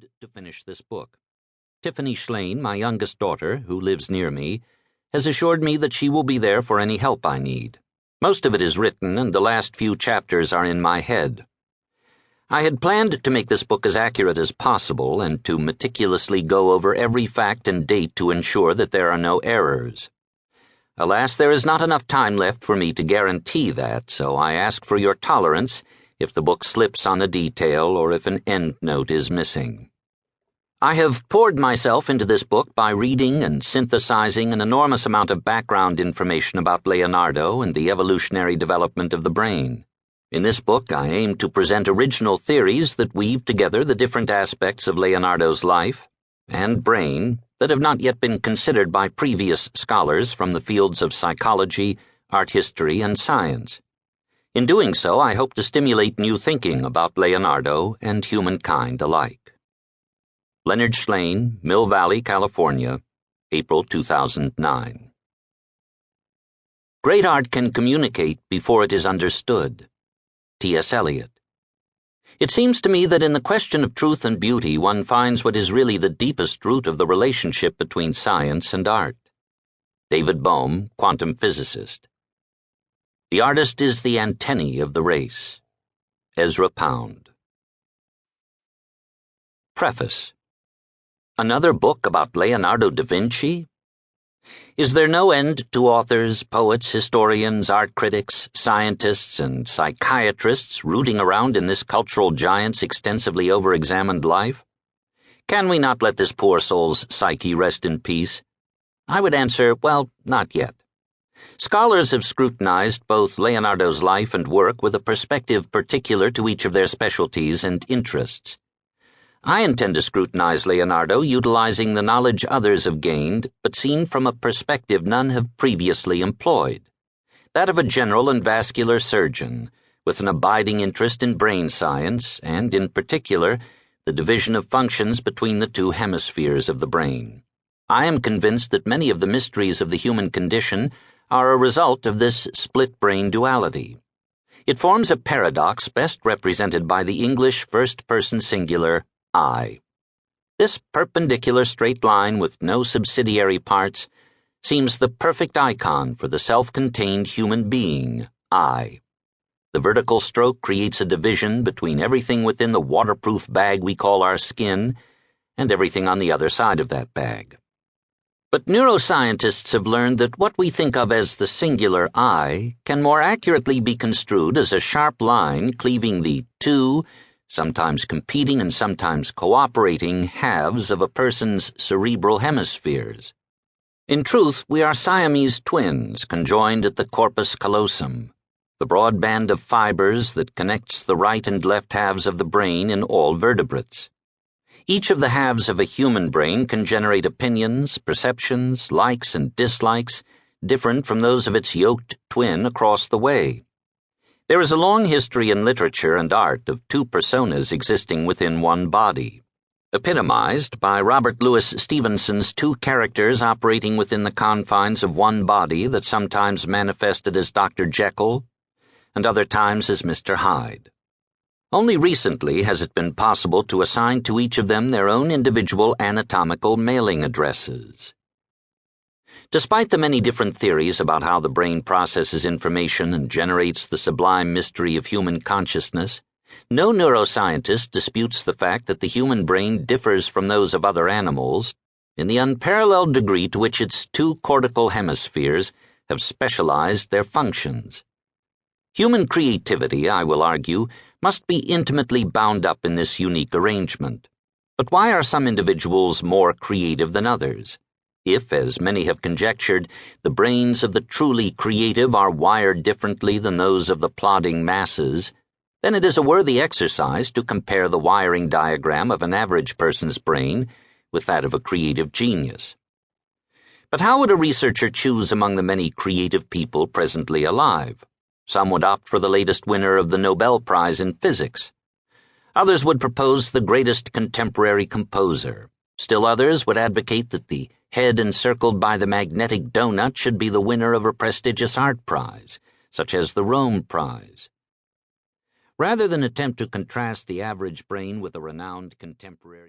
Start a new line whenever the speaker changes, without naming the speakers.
determined to finish this book. Tiffany Shlain, my youngest daughter, who lives near me, has assured me that she will be there for any help I need. Most of it is written, and the last few chapters are in my head. I had planned to make this book as accurate as possible and to meticulously go over every fact and date to ensure that there are no errors. Alas, there is not enough time left for me to guarantee that, so I ask for your tolerance if the book slips on a detail or if an endnote is missing. I have poured myself into this book by reading and synthesizing an enormous amount of background information about Leonardo and the evolutionary development of the brain. In this book, I aim to present original theories that weave together the different aspects of Leonardo's life and brain that have not yet been considered by previous scholars from the fields of psychology, art history, and science. In doing so, I hope to stimulate new thinking about Leonardo and humankind alike. Leonard Shlain, Mill Valley, California, April 2009. Great art can communicate before it is understood. T.S. Eliot. It seems to me that in the question of truth and beauty one finds what is really the deepest root of the relationship between science and art. David Bohm, quantum physicist. The artist is the antennae of the race. Ezra Pound. Preface. Another book about Leonardo da Vinci? Is there no end to authors, poets, historians, art critics, scientists, and psychiatrists rooting around in this cultural giant's extensively over-examined life? Can we not let this poor soul's psyche rest in peace? I would answer, well, not yet. Scholars have scrutinized both Leonardo's life and work with a perspective particular to each of their specialties and interests. I intend to scrutinize Leonardo utilizing the knowledge others have gained, but seen from a perspective none have previously employed, that of a general and vascular surgeon, with an abiding interest in brain science and, in particular, the division of functions between the two hemispheres of the brain. I am convinced that many of the mysteries of the human condition are a result of this split-brain duality. It forms a paradox best represented by the English first-person singular I. This perpendicular straight line with no subsidiary parts seems the perfect icon for the self-contained human being, I. The vertical stroke creates a division between everything within the waterproof bag we call our skin and everything on the other side of that bag. But neuroscientists have learned that what we think of as the singular I can more accurately be construed as a sharp line cleaving the two, sometimes competing and sometimes cooperating, halves of a person's cerebral hemispheres. In truth, we are Siamese twins conjoined at the corpus callosum, the broad band of fibers that connects the right and left halves of the brain in all vertebrates. Each of the halves of a human brain can generate opinions, perceptions, likes and dislikes, different from those of its yoked twin across the way. There is a long history in literature and art of two personas existing within one body, epitomized by Robert Louis Stevenson's two characters operating within the confines of one body that sometimes manifested as Dr. Jekyll and other times as Mr. Hyde. Only recently has it been possible to assign to each of them their own individual anatomical mailing addresses. Despite the many different theories about how the brain processes information and generates the sublime mystery of human consciousness, no neuroscientist disputes the fact that the human brain differs from those of other animals in the unparalleled degree to which its two cortical hemispheres have specialized their functions. Human creativity, I will argue, must be intimately bound up in this unique arrangement. But why are some individuals more creative than others? If, as many have conjectured, the brains of the truly creative are wired differently than those of the plodding masses, then it is a worthy exercise to compare the wiring diagram of an average person's brain with that of a creative genius. But how would a researcher choose among the many creative people presently alive? Some would opt for the latest winner of the Nobel Prize in Physics. Others would propose the greatest contemporary composer. Still others would advocate that the head encircled by the magnetic donut should be the winner of a prestigious art prize, such as the Rome Prize. Rather than attempt to contrast the average brain with a renowned contemporary